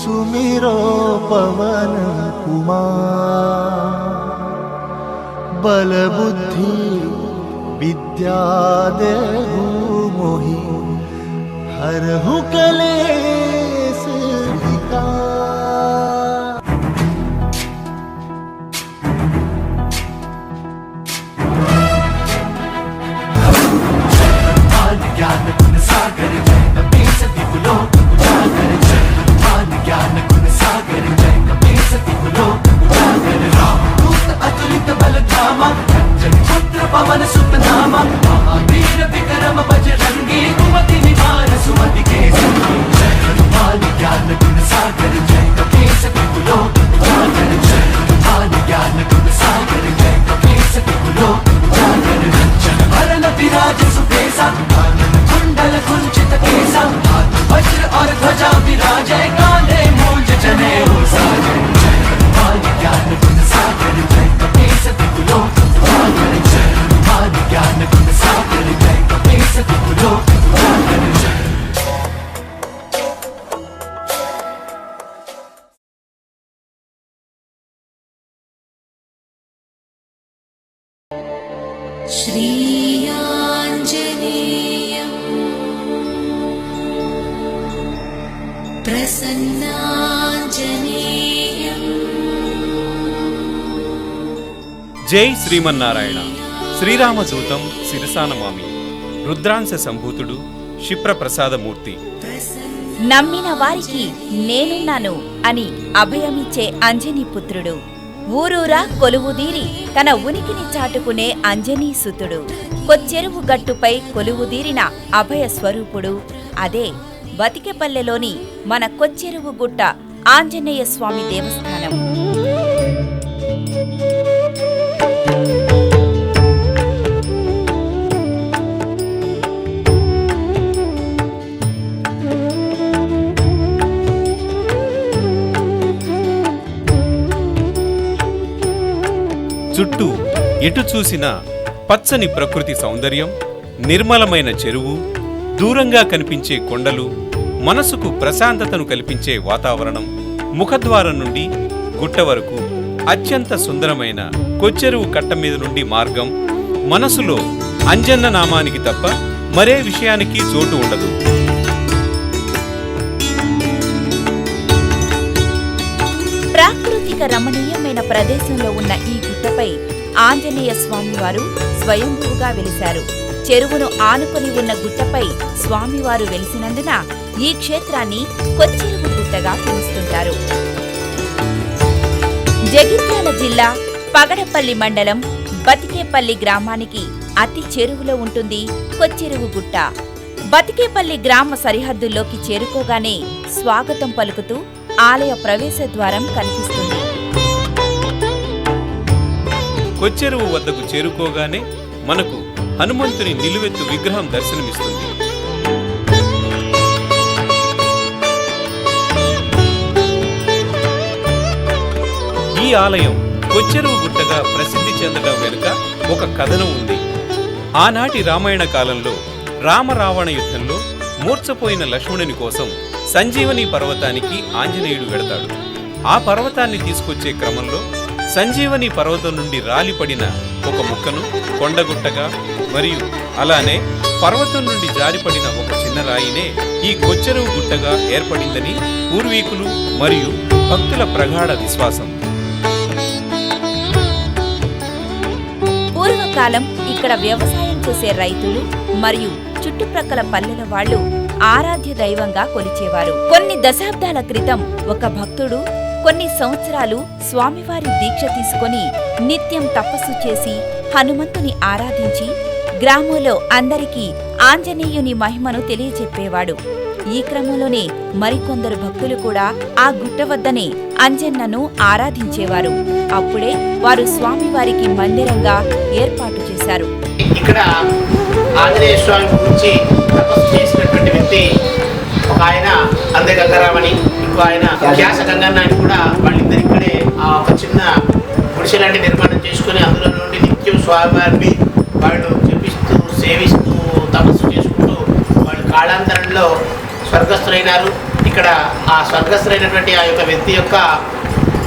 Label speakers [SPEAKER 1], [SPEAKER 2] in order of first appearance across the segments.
[SPEAKER 1] सुमिरो पवन कुमार, बल बुद्धि विद्या देहु मोहि, हरहु कलेश विकार। ज्ञान गुण सागर जय कपीस विपुलो उजागर, ज्ञान ज्ञान गुण सागर जय कपीस विपुलो उजागर। रामदूत अतुलित बल धामा, अंजनी पुत्र पवन सुत नामा, महावीर विक्रम बजरंगी, कुमति निवार सुमति के संगी। जय हनुमान ज्ञान गुण सागर जय कपीस विपुलो उजागर, ज्ञान ज्ञान गुण सागर जय कपीस विपुलो उजागर। भरण विराज सुबेसा, कुंडल कुंचित केसा, वज्र और ध्वजा विराजय, कांधे मूंज जनेऊ साजय। जय हनुमान ज्ञान गुण सागर जय कपीस विपुलो उजागर, जय हनुमान ज्ञान गुण सागर जय कपीस विपुलो उजागर।
[SPEAKER 2] श्री
[SPEAKER 3] జై శ్రీమన్నారాయణ. శ్రీరామదూతం శిరసానమామి. రుద్రాంశ సంభూతుడు క్షిప్ర ప్రసాదమూర్తి.
[SPEAKER 4] నమ్మిన వారికి నేనున్నాను అని అభయమిచ్చే అంజనీ పుత్రుడు. ఊరూరా కొలువుదీరి తన ఉనికిని చాటుకునే అంజనీ సుతుడు. కొచ్చెరువు గట్టుపై కొలువుదీరిన అభయ స్వరూపుడు. అదే బతికెపల్లెలోని మన కొచ్చెరువు గుట్ట ఆంజనేయ స్వామి దేవస్థానం.
[SPEAKER 3] చుట్టూ ఎటు చూసినా పచ్చని ప్రకృతి సౌందర్యం, నిర్మలమైన చెరువు, దూరంగా కనిపించే కొండలు, మనసుకు ప్రశాంతతను కల్పించే వాతావరణం, ముఖద్వారం నుండి గుట్ట వరకు అత్యంత సుందరమైన కొచ్చెరువు కట్ట మీద నుండి మార్గం. మనసులో అంజన్న నామానికి తప్ప మరే విషయానికి చోటు ఉండదు.
[SPEAKER 4] ప్రాకృతిక రమణీయమైన ప్రదేశంలో ఉన్న ఈ గుట్టపై ఆంజనేయ స్వామివారు స్వయంభూగా వెలిశారు. చెరువును ఆనుకొని ఉన్న గుట్టపై స్వామివారు వెలిసినందున ఈ క్షేత్రాన్ని కొచ్చెరువు గుట్టగా పిలుస్తుంటారు. జగిత్యాల జిల్లా పగడపల్లి మండలం బతికేపల్లి గ్రామానికి అతి చెరువులో ఉంటుంది కొచ్చెరువు గుట్ట. బతికేపల్లి గ్రామ సరిహద్దుల్లోకి చేరుకోగానే స్వాగతం పలుకుతూ ఆలయ ప్రవేశ ద్వారం కనిపిస్తుంది.
[SPEAKER 3] కొచ్చెరువు వద్దకు చేరుకోగానే మనకు హనుమంతుని నిలువెత్తు విగ్రహం దర్శనమిస్తుంది. ఈ ఆలయం కొచ్చెరువు గుట్టగా ప్రసిద్ధి చెందడం వెనుక ఒక కథనం ఉంది. ఆనాటి రామాయణ కాలంలో రామరావణ యుద్ధంలో మూర్ఛపోయిన లక్ష్మణుని కోసం సంజీవని పర్వతానికి ఆంజనేయుడు వెడతాడు. ఆ పర్వతాన్ని తీసుకొచ్చే క్రమంలో సంజీవని పర్వతం నుండి రాలిపడిన ఒక ముక్కను కొండగుట్టగా, మరియు అలానే పర్వతం నుండి జారిపడిన ఒక చిన్న రాయినే ఈ కొచ్చెరువు గుట్టగా ఏర్పడిందని పూర్వీకులు మరియు భక్తుల ప్రగాఢ విశ్వాసం.
[SPEAKER 4] పూర్వకాలం ఇక్కడ వ్యవసాయం చేసే రైతులు మరియు చుట్టుప్రక్కల పల్లెల వాళ్లు ఆరాధ్య దైవంగా కొలిచేవారు. కొన్ని దశాబ్దాల క్రితం ఒక భక్తుడు కొన్ని సంవత్సరాలు స్వామివారి దీక్ష తీసుకొని నిత్యం తపస్సు చేసి హనుమంతుని ఆరాధించి గ్రామంలో అందరికీ ఆంజనేయుని మహిమను తెలియచెప్పేవాడు. ఈ క్రమంలోనే మరికొందరు భక్తులు కూడా ఆ గుట్ట వద్దనే అంజన్నను ఆరాధించేవారు. అప్పుడే వారు స్వామివారికి మందిరంగా ఏర్పాటు చేశారు.
[SPEAKER 5] ఇక్కడ ఆంజనేయ స్వామి గురించి తపస్సు చేసినటువంటి వ్యక్తి ఒక ఆయన అందగంగారామని, ఇంకో ఆయన వ్యాస గంగన్న అని కూడా వాళ్ళిద్దరు ఇక్కడే ఒక చిన్న గుడిసె లాంటి నిర్మాణం చేసుకుని అందులో నుండి నిత్యం స్వామివారిని వాళ్ళు జపిస్తూ సేవిస్తూ తపస్సు చేసుకుంటూ వాళ్ళు కాళాంతరంలో స్వర్గస్థులైనారు. ఇక ఇక్కడ ఆ స్వర్గస్థులైనటువంటి ఆ యొక్క వ్యక్తి యొక్క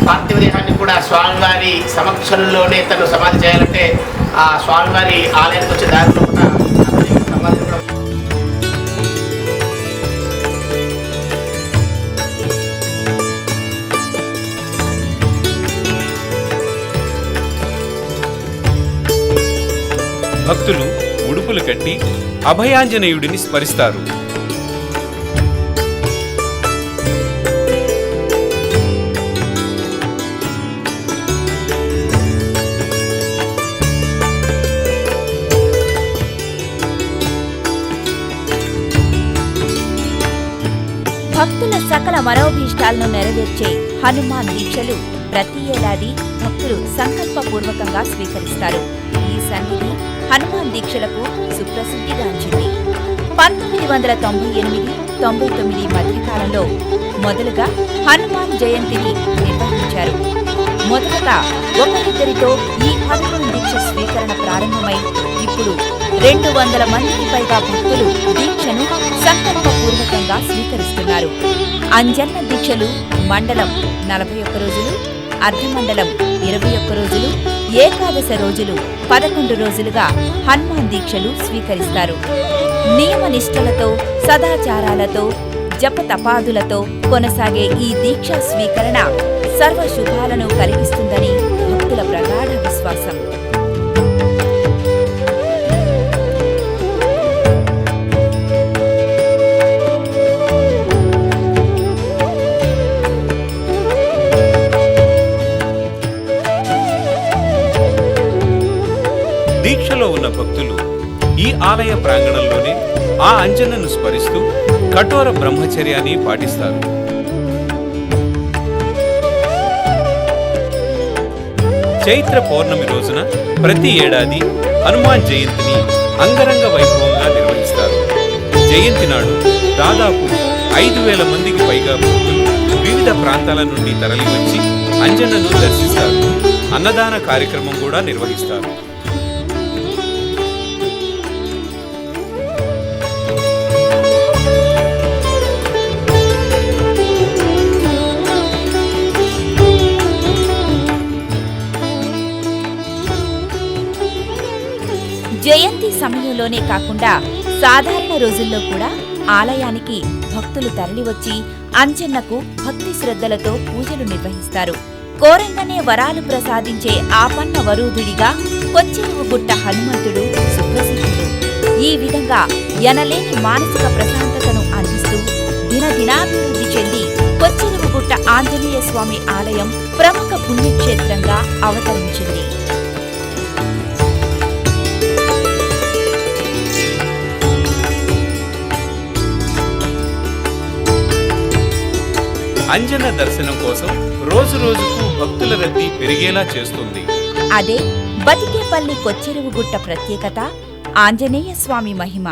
[SPEAKER 5] పార్థివ దేహాన్ని కూడా స్వామివారి సమక్షంలోనే తను సమాధి చేయాలంటే ఆ స్వామివారి ఆలయానికి వచ్చే దారిలో కూడా అతని సమాధి కూడా
[SPEAKER 3] భక్తులు ఉడుపులు కట్టి అభయాంజనేయుడిని స్మరిస్తారు.
[SPEAKER 4] భక్తుల సకల మనోభీష్టాలను నెరవేర్చే హనుమాన్ దీక్షలు ప్రతి ఏడాది భక్తులు సంకల్పపూర్వకంగా స్వీకరిస్తారు. ఈ సన్నిధి హనుమాన్ దీక్షలకు సుప్రసిద్ధిగాంచింది. 1998-99 మధ్యకాలంలో మొదలుగా హనుమాన్ జయంతిని నిర్వహించారు. మొదటగా ఒకరిద్దరితో ఈ హనుమాన్ దీక్ష స్వీకరణ ప్రారంభమై ఇప్పుడు 200 మందికి పైగా భక్తులు దీక్షను సంకల్పపూర్వకంగా స్వీకరిస్తున్నారు. అంజన్న దీక్షలు మండలం 41 రోజులు, అర్ధమండలం 21 రోజులు, ఏకాదశ రోజులు 11 రోజులుగా హనుమాన్ దీక్షలు స్వీకరిస్తారు. నియమనిష్టలతో సదాచారాలతో జపతపాదులతో కొనసాగే ఈ దీక్ష స్వీకరణ సర్వశుభాలను కలిగిస్తుందని భక్తుల ప్రగాఢ విశ్వాసం.
[SPEAKER 3] దీక్షలో ఉన్న భక్తులు ఈ ఆలయ ప్రాంగణంలోనే ఆ అంజన్నను స్మరిస్తూ కఠోర బ్రహ్మచర్యాన్ని పాటిస్తారు. చైత్ర పౌర్ణమి రోజున ప్రతి ఏడాది హనుమాన్ జయంతిని అంగరంగ వైభవంగా నిర్వహిస్తారు. జయంతి నాడు దాదాపు 5,000 మందికి పైగా భక్తులు వివిధ ప్రాంతాల నుండి తరలివచ్చి అంజన్నను దర్శిస్తారు. అన్నదాన కార్యక్రమం కూడా నిర్వహిస్తారు.
[SPEAKER 4] జయంతి సమయంలోనే కాకుండా సాధారణ రోజుల్లో కూడా ఆలయానికి భక్తులు తరలివచ్చి అంజన్నకు భక్తి శ్రద్ధలతో పూజలు నిర్వహిస్తారు. కోరంగనే వరాలు ప్రసాదించే ఆపన్న వరూధుడిగా కొచ్చెరువుగుట్ట హనుమంతుడు సుప్రసిద్ధుడు. ఈ విధంగా ఎనలేని మానసిక ప్రశాంతతను అందిస్తూ దినదినాభివృద్ధి చెంది కొచ్చెరువుగుట్ట ఆంజనేయ స్వామి ఆలయం ప్రముఖ పుణ్యక్షేత్రంగా అవతరించింది.
[SPEAKER 3] అంజన్న దర్శనం కోసం రోజు రోజుకు భక్తుల రద్దీ పెరిగేలా చేస్తుంది.
[SPEAKER 4] అదే బతికేపల్లి కొచ్చెరువుగుట్ట ప్రత్యేకత, ఆంజనేయ స్వామి మహిమ.